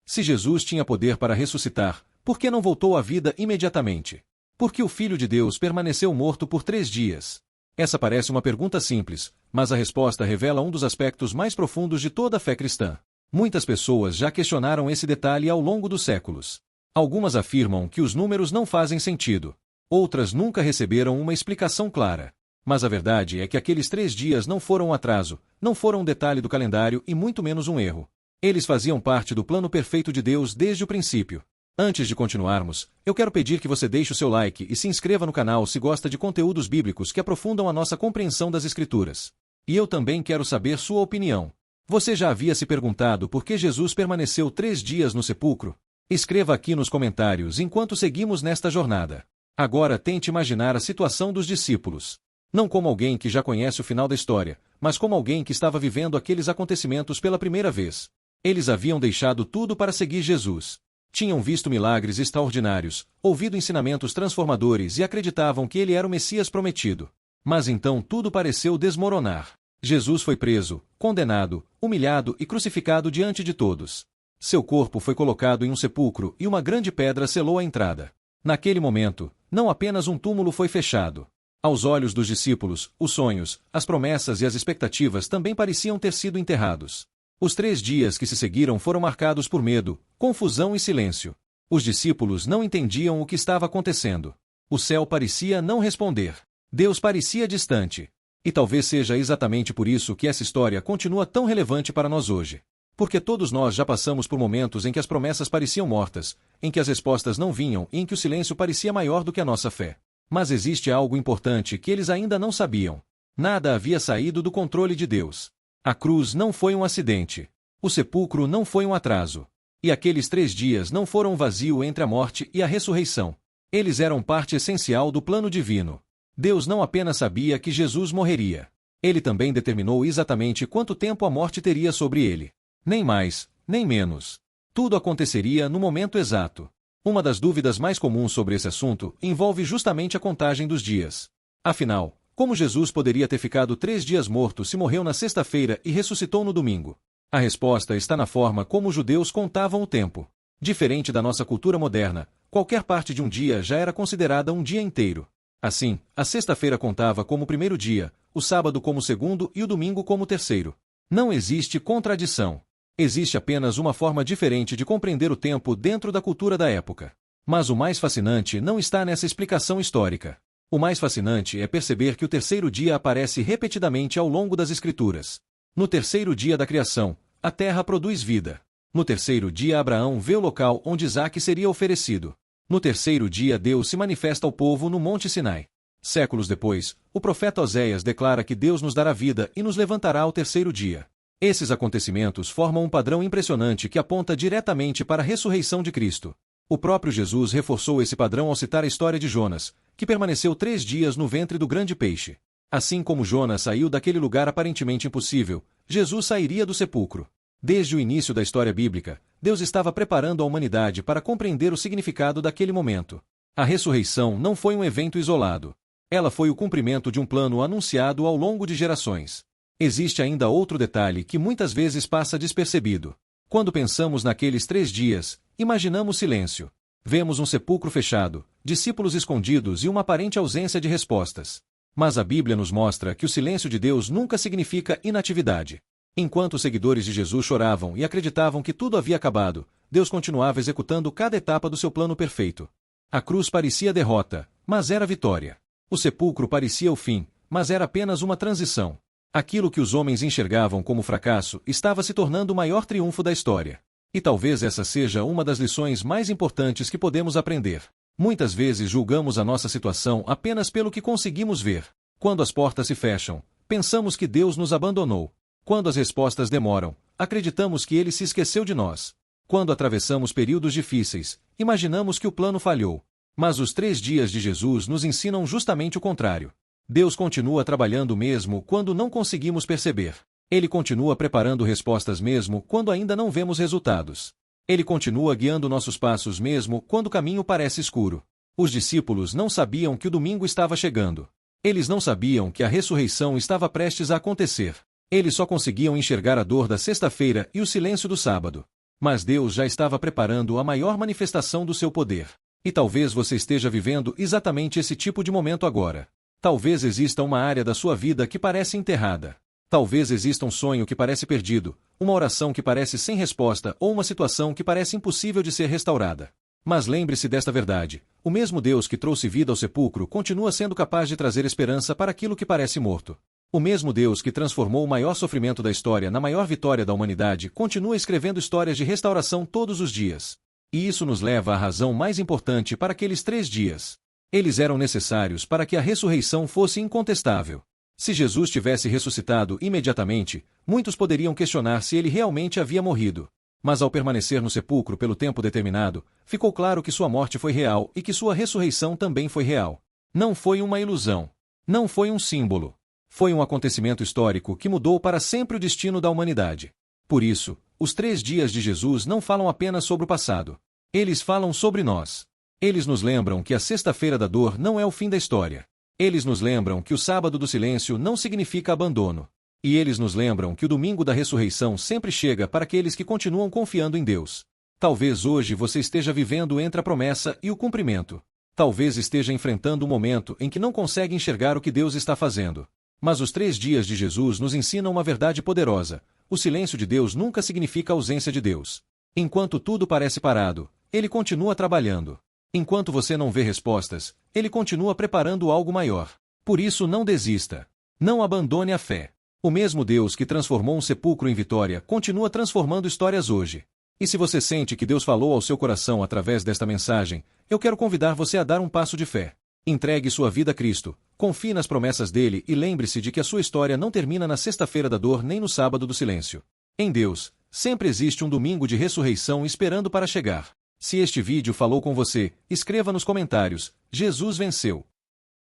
Se Jesus tinha poder para ressuscitar, por que não voltou à vida imediatamente? Por que o Filho de Deus permaneceu morto por 3 dias? Essa parece uma pergunta simples, mas a resposta revela um dos aspectos mais profundos de toda a fé cristã. Muitas pessoas já questionaram esse detalhe ao longo dos séculos. Algumas afirmam que os números não fazem sentido. Outras nunca receberam uma explicação clara. Mas a verdade é que aqueles 3 dias não foram um atraso, não foram um detalhe do calendário e muito menos um erro. Eles faziam parte do plano perfeito de Deus desde o princípio. Antes de continuarmos, eu quero pedir que você deixe o seu like e se inscreva no canal se gosta de conteúdos bíblicos que aprofundam a nossa compreensão das Escrituras. E eu também quero saber sua opinião. Você já havia se perguntado por que Jesus permaneceu 3 dias no sepulcro? Escreva aqui nos comentários enquanto seguimos nesta jornada. Agora tente imaginar a situação dos discípulos. Não como alguém que já conhece o final da história, mas como alguém que estava vivendo aqueles acontecimentos pela primeira vez. Eles haviam deixado tudo para seguir Jesus. Tinham visto milagres extraordinários, ouvido ensinamentos transformadores e acreditavam que ele era o Messias prometido. Mas então tudo pareceu desmoronar. Jesus foi preso, condenado, humilhado e crucificado diante de todos. Seu corpo foi colocado em um sepulcro e uma grande pedra selou a entrada. Naquele momento, não apenas um túmulo foi fechado. Aos olhos dos discípulos, os sonhos, as promessas e as expectativas também pareciam ter sido enterrados. Os 3 dias que se seguiram foram marcados por medo, confusão e silêncio. Os discípulos não entendiam o que estava acontecendo. O céu parecia não responder. Deus parecia distante. E talvez seja exatamente por isso que essa história continua tão relevante para nós hoje. Porque todos nós já passamos por momentos em que as promessas pareciam mortas, em que as respostas não vinham e em que o silêncio parecia maior do que a nossa fé. Mas existe algo importante que eles ainda não sabiam. Nada havia saído do controle de Deus. A cruz não foi um acidente. O sepulcro não foi um atraso. E aqueles 3 dias não foram um vazio entre a morte e a ressurreição. Eles eram parte essencial do plano divino. Deus não apenas sabia que Jesus morreria. Ele também determinou exatamente quanto tempo a morte teria sobre ele. Nem mais, nem menos. Tudo aconteceria no momento exato. Uma das dúvidas mais comuns sobre esse assunto envolve justamente a contagem dos dias. Afinal, como Jesus poderia ter ficado 3 dias morto se morreu na sexta-feira e ressuscitou no domingo? A resposta está na forma como os judeus contavam o tempo. Diferente da nossa cultura moderna, qualquer parte de um dia já era considerada um dia inteiro. Assim, a sexta-feira contava como o primeiro dia, o sábado como o segundo e o domingo como o terceiro. Não existe contradição. Existe apenas uma forma diferente de compreender o tempo dentro da cultura da época. Mas o mais fascinante não está nessa explicação histórica. O mais fascinante é perceber que o terceiro dia aparece repetidamente ao longo das Escrituras. No terceiro dia da criação, a terra produz vida. No terceiro dia Abraão vê o local onde Isaque seria oferecido. No terceiro dia Deus se manifesta ao povo no Monte Sinai. Séculos depois, o profeta Oséias declara que Deus nos dará vida e nos levantará ao terceiro dia. Esses acontecimentos formam um padrão impressionante que aponta diretamente para a ressurreição de Cristo. O próprio Jesus reforçou esse padrão ao citar a história de Jonas, que permaneceu 3 dias no ventre do grande peixe. Assim como Jonas saiu daquele lugar aparentemente impossível, Jesus sairia do sepulcro. Desde o início da história bíblica, Deus estava preparando a humanidade para compreender o significado daquele momento. A ressurreição não foi um evento isolado. Ela foi o cumprimento de um plano anunciado ao longo de gerações. Existe ainda outro detalhe que muitas vezes passa despercebido. Quando pensamos naqueles 3 dias, imaginamos silêncio. Vemos um sepulcro fechado, discípulos escondidos e uma aparente ausência de respostas. Mas a Bíblia nos mostra que o silêncio de Deus nunca significa inatividade. Enquanto os seguidores de Jesus choravam e acreditavam que tudo havia acabado, Deus continuava executando cada etapa do seu plano perfeito. A cruz parecia derrota, mas era vitória. O sepulcro parecia o fim, mas era apenas uma transição. Aquilo que os homens enxergavam como fracasso estava se tornando o maior triunfo da história. E talvez essa seja uma das lições mais importantes que podemos aprender. Muitas vezes julgamos a nossa situação apenas pelo que conseguimos ver. Quando as portas se fecham, pensamos que Deus nos abandonou. Quando as respostas demoram, acreditamos que Ele se esqueceu de nós. Quando atravessamos períodos difíceis, imaginamos que o plano falhou. Mas os 3 dias de Jesus nos ensinam justamente o contrário. Deus continua trabalhando mesmo quando não conseguimos perceber. Ele continua preparando respostas mesmo quando ainda não vemos resultados. Ele continua guiando nossos passos mesmo quando o caminho parece escuro. Os discípulos não sabiam que o domingo estava chegando. Eles não sabiam que a ressurreição estava prestes a acontecer. Eles só conseguiam enxergar a dor da sexta-feira e o silêncio do sábado. Mas Deus já estava preparando a maior manifestação do seu poder. E talvez você esteja vivendo exatamente esse tipo de momento agora. Talvez exista uma área da sua vida que parece enterrada. Talvez exista um sonho que parece perdido, uma oração que parece sem resposta ou uma situação que parece impossível de ser restaurada. Mas lembre-se desta verdade: o mesmo Deus que trouxe vida ao sepulcro continua sendo capaz de trazer esperança para aquilo que parece morto. O mesmo Deus que transformou o maior sofrimento da história na maior vitória da humanidade continua escrevendo histórias de restauração todos os dias. E isso nos leva à razão mais importante para aqueles 3 dias. Eles eram necessários para que a ressurreição fosse incontestável. Se Jesus tivesse ressuscitado imediatamente, muitos poderiam questionar se ele realmente havia morrido. Mas ao permanecer no sepulcro pelo tempo determinado, ficou claro que sua morte foi real e que sua ressurreição também foi real. Não foi uma ilusão. Não foi um símbolo. Foi um acontecimento histórico que mudou para sempre o destino da humanidade. Por isso, os 3 dias de Jesus não falam apenas sobre o passado. Eles falam sobre nós. Eles nos lembram que a sexta-feira da dor não é o fim da história. Eles nos lembram que o sábado do silêncio não significa abandono. E eles nos lembram que o domingo da ressurreição sempre chega para aqueles que continuam confiando em Deus. Talvez hoje você esteja vivendo entre a promessa e o cumprimento. Talvez esteja enfrentando um momento em que não consegue enxergar o que Deus está fazendo. Mas os 3 dias de Jesus nos ensinam uma verdade poderosa: o silêncio de Deus nunca significa ausência de Deus. Enquanto tudo parece parado, Ele continua trabalhando. Enquanto você não vê respostas, Ele continua preparando algo maior. Por isso não desista. Não abandone a fé. O mesmo Deus que transformou um sepulcro em vitória continua transformando histórias hoje. E se você sente que Deus falou ao seu coração através desta mensagem, eu quero convidar você a dar um passo de fé. Entregue sua vida a Cristo, confie nas promessas dele e lembre-se de que a sua história não termina na sexta-feira da dor nem no sábado do silêncio. Em Deus, sempre existe um domingo de ressurreição esperando para chegar. Se este vídeo falou com você, escreva nos comentários: Jesus venceu.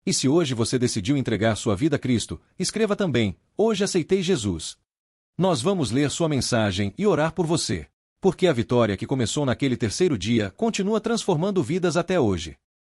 E se hoje você decidiu entregar sua vida a Cristo, escreva também: hoje aceitei Jesus. Nós vamos ler sua mensagem e orar por você. Porque a vitória que começou naquele 3º dia continua transformando vidas até hoje.